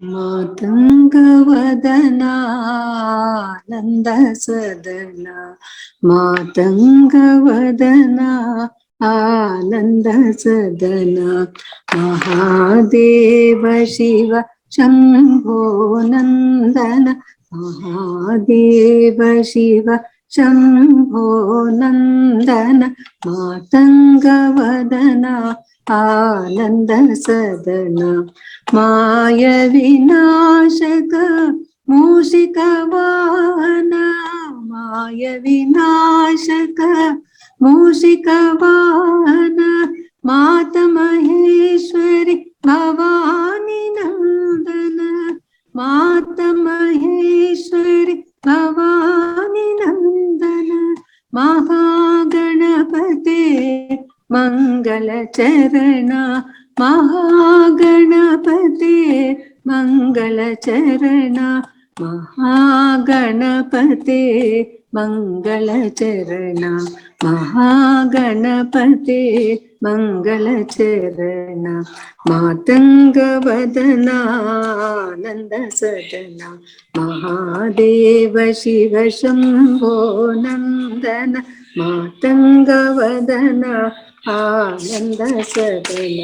ಮಾತಂಗವದನಾ ಆನಂದ ಸದನ ಮಾತಂಗವದನಾ ಆನಂದ ಸದನ ಮಹಾದೇವ ಶಿವ ಶಂಭೋ ನಂದನ ಮಹಾದೇವ ಶಿವ ಶಂಭೋ ನಂದನ ಮಾತಂಗವದನ ಆನಂದ ಸದನ ಮಾಯ ವಿನಾಶಕ ಮೂಷಿಕ ವಾಹನ ಮಾಯ ವಿನಾಶಕ ಮೂಷಿಕ ವಾಹನ ಮಾತ ಮಹೇಶ್ವರಿ ಭವಾನಿ ನಂದನ ಮಾತ ಮಹೇಶ್ವರಿ ಭವಾನಿ ನಂದನ ಮಹಾಗಣಪತೆ ಮಂಗಲ ಚರಣ ಮಹಾಗಣಪತೆ ಮಂಗಲ ಚರಣ ಮಹಾಗಣಪತೆ ಮಂಗಲ ಚರಣ ಮಹಾಗಣಪತೆ ಮಂಗಲ ಚರಣ ಮಾತಂಗವದನ ಆನಂದ ಸದನ ಮಹಾದೇವ ಶಿವ ಶಂಭೋ ನಂದನ ಮಾತಂಗವದನ ಆನಂದ ಸದನ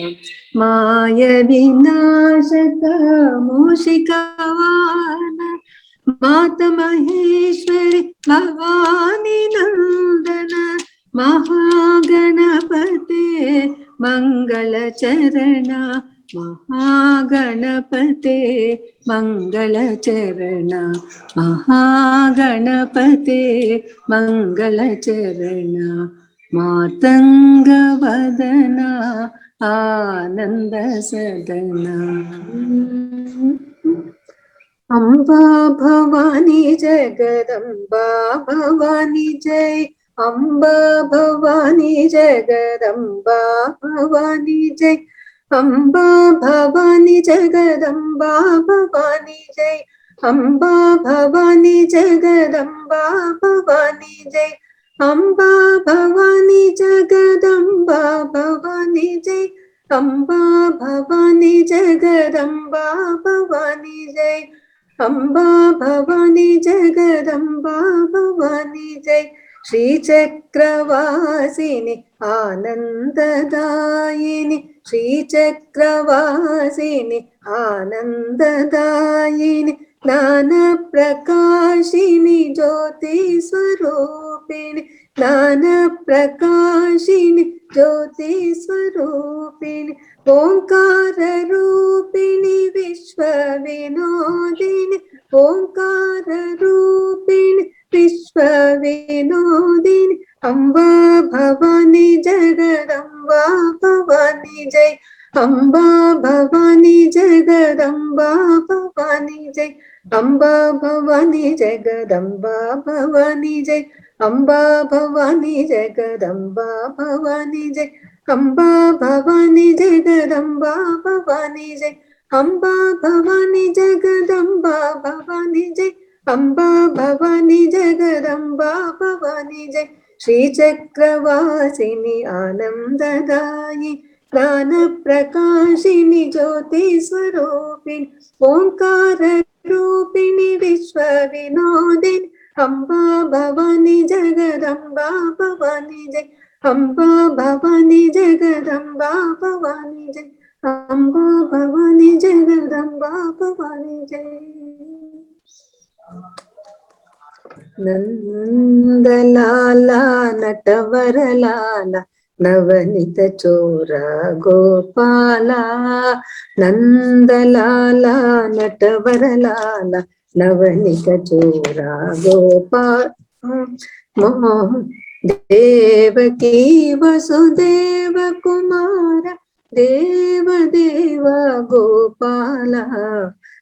ಮಾಯ ವಿನಾಶಕ ಮೂಷಿಕ ವಾಹನ ಮಾತ ಮಹೇಶ್ವರಿ ಭವಾನಿ ನಂದನ ಮಹಾಗಣಪತೆ ಮಂಗಲ ಚರಣ ಮಹಾಗಣಪತೆ ಮಂಗಲ ಚರಣ ಮಹಾಗಣಪತೆ ಮಂಗಲ ಚರಣ ಮಾತಂಗವದನ ಆನಂದ ಸದನ ಅಂಬಾ ಭವಾನಿ ಜಗದಂಬಾ ಭವಾನಿ ಜೈ ಅಂಬಾ ಭವಾನಿ ಜಗದಂಬಾ ಭವಾನಿ ಜೈ ಅಂಬಾ ಭವಾನಿ ಜಗದಂಬಾ ಭವಾನಿ ಜೈ ಅಂಬಾ ಭವಾನಿ ಜಗದಂಬಾ ಭವಾನಿ ಜೈ ಅಂಬಾ ಭವಾನಿ ಜಗದಂಬಾ ಭವಾನಿ ಜೈ ಅಂಬಾ ಭವಾನಿ ಜಗದಂಬಾ ಭವಾನಿ ಜೈ ಅಂಬಾ ಭವಾನಿ ಜಗದಂಬಾ ಭವಾನಿ ಜೈ ಶ್ರೀಚಕ್ರವಾಸಿನಿ ಆನಂದದಾಯಿನಿ ಶ್ರೀಚಕ್ರವಾಸಿನಿ ಆನಂದದಾಯಿನಿ ಜ್ಞಾನ ಪ್ರಕಾಶಿನಿ ಜ್ಯೋತಿ ಸ್ವರೂಪಿಣಿ ಜ್ಞಾನ ಪ್ರಕಾಶಿನಿ ಜ್ಯೋತಿ ಸ್ವರೂಪಿಣಿ ಓಂಕಾರ ರೂಪಿಣಿ ವಿಶ್ವ ವಿನೋದಿನಿ ಓಂಕಾರ ರೂಪಿಣಿ ವಿಶ್ವ ವಿನೋದಿನಿ ಅಂಬಾ ಭವಾನಿ ಜಗದಂಬಾ ಭವಾನಿ ಜೈ ಅಂಬಾ ಭವಾನಿ ಜಗದಂಬಾ ಭವಾನಿ ಜೈ ಅಂಬಾ ಭವಾನಿ ಜಗದಂಬಾ ಭವಾನಿ ಜೈ ಅಂಬಾ ಭವಾನಿ ಜಗದಂಬಾ ಭವಾನಿ ಜೈ ಅಂಬಾ ಭವಾನಿ ಜಗದಂಬಾ ಭವಾನಿ ಜೈ ಅಂಬಾ ಭವಾನಿ ಜಗದಂಬಾ ಭವಾನಿ ಜೈ ಅಂಬಾ ಭವಾನಿ ಜಗದಂಬಾ ಭವಾನಿ ಜೈ ಶ್ರೀಚಕ್ರವಾಸಿನಿ ಆನಂದದಾಯಿ ಜ್ಞಾನ ಪ್ರಕಾಶಿನಿ ಜ್ಯೋತಿ ಸ್ವರೂಪಿಣಿ ಓಂಕಾರ ರೂಪಿಣಿ ವಿಶ್ವ ವಿನೋದಿನಿ ಅಂಬಾ ಭವಾನಿ ಜಗದಂಬಾ ಭವಾನಿ ಜೈ ಅಂಬಾ ಭವಾನಿ ಜಗದಂಬಾ ಭವಾನಿ ಜೈ ಅಂಬಾ ಭವಾನಿ ಜಗದಂಬಾ ಭವಾನಿ ಜೈ ನಂದಲಾಲ ನಟವರಲಾಲ ನವನಿತ ಚೋರ ಗೋಪಾಲ ನಂದಲಾಲ ನಟವರಲಾಲ ನವನಿತ ಚೋರ ಗೋಪಾಲ ದೇವಕೀ ವಸುದೇವ ಕುಮಾರ ದೇವ ದೇವ ಗೋಪಾಲ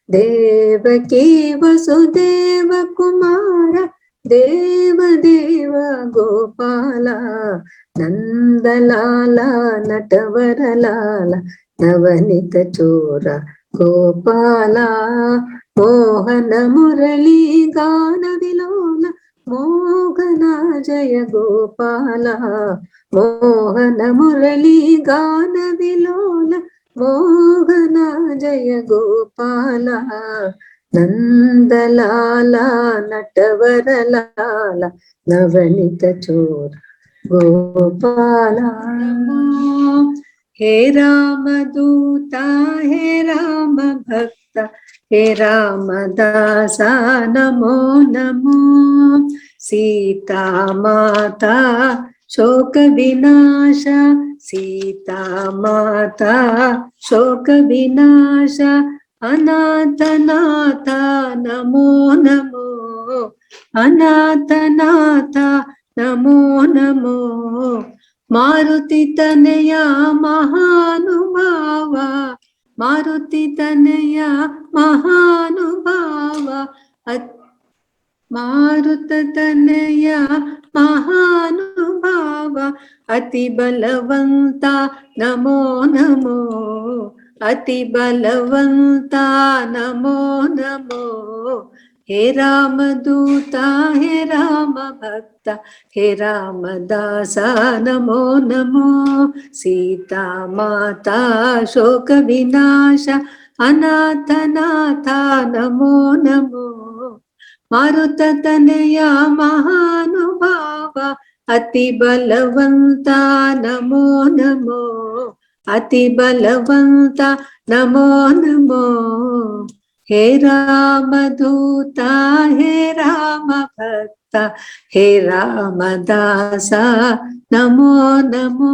ದೇವಕೀ ವಸುದೇವ ಕುಮಾರ ದೇವ ದೇವ ಗೋಪಾಲ ನಂದಲಾಲ ನಟವರಲಾಲ ನವನಿತ ಚೋರ ಗೋಪಾಲ ಮೋಹನ ಮುರಳಿ ಗಾನ ವಿಲೋಲ ಮೋಹನ ಜಯ ಗೋಪಾಲ ಮೋಹನ ಮುರಳಿ ಗಾನ ವಿಲೋಲ ಮೋಹನ ಜಯ ಗೋಪಾಲ ನಂದಲಾಲ ನಟವರಲಾಲ ನವನಿತ ಚೋರ ಗೋಪಾಲ ಹೇ ರಾಮದೂತ ಹೇ ರಾಮ ಭಕ್ತ ಹೇ ರಾಮದಾಸ ನಮೋ ನಮೋ ಸೀತಾ ಮಾತಾ ಶೋಕ ವಿನಾಶ सीता माता शोक विनाश अनाथनाथ नमो नमो अनाथनाथ नमो नमो मारुति तनया महानुभाव मारुति तनया महानुभाव मारुत तनया महानुभाव अति बलवंता नमो नमो अति बलवंता नमो नमो हे रामदूता हे राम भक्ता हे रामदासा नमो नमो सीता माता शोक विनाश अनाथनाथा नमो नमो मारुत तनया महानुभाव अति बलवंता नमो नमो अति बलवंता नमो नमो हे रामदूता हे राम भक्ता हे रामदासा नमो नमो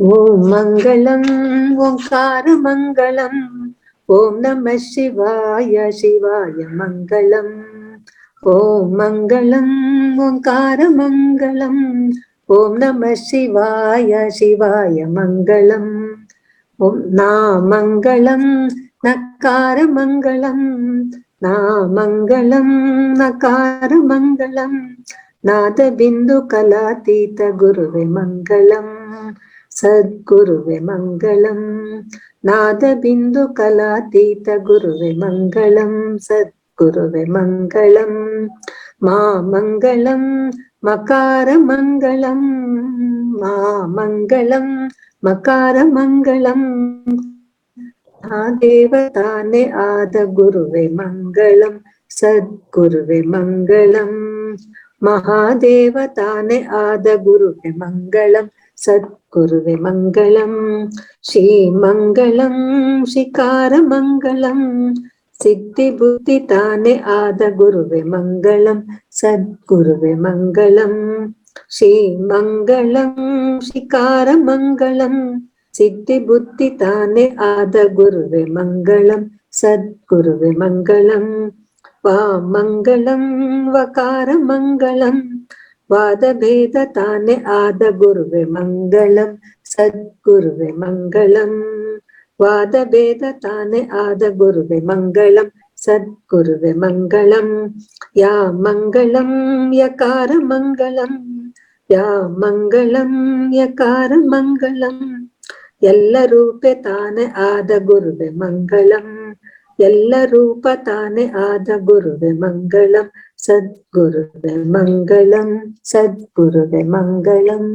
ओम मंगलम ओंकार मंगलम ओम नमः शिवाय शिवाय मंगलम ओम मंगलम ओंकार मंगलम ओम नमः शिवाय शिवाय मंगलम ओम नामंगलम नकार मंगलम नामंगलम नकार मंगलम नाद बिंदु कलातीत गुरुवे मंगलम सद्गुरुवे मंगलम नाद बिंदु कलातीत गुरुवे मंगलम सद्गुरुवे मंगलम मा मंगलम मकार मंगलम मा मंगलम मकार मंगलम देवताने आद गुरुवे मंगलम सद्गुरुवे मंगलम महादेवताने आद गुरुवे मंगलम सद्गुरुवे मंगलम श्री मंगलम शिकार मंगलम सिद्धि बुद्धि ताने आद गुरुवे मंगलम सद्गुरुवे मंगलम श्री मंगलम शिकार मंगलम सिद्धि बुद्धि ताने आद गुरुवे मंगलम सद्गुरुवे मंगलम वा मंगलम वकार मंगलम वाद भेद ताने आद गुरुवे मंगलम सद्गुरुवे मंगलम वाद भेद ताने आद गुरुवे मंगलम सद्गुरुवे मंगलम या मंगलम यकार मंगलम या मंगलम यकार मंगलम ಎಲ್ಲ ರೂಪೆ ತಾನೆ ಆದ ಗುರುವೆ ಮಂಗಳಂ ಎಲ್ಲ ರೂಪ ತಾನೆ ಆದ ಗುರುವೆ ಮಂಗಳಂ ಸದ್ಗುರುವೆ ಮಂಗಳಂ ಸದ್ಗುರುವೆ ಮಂಗಳಂ.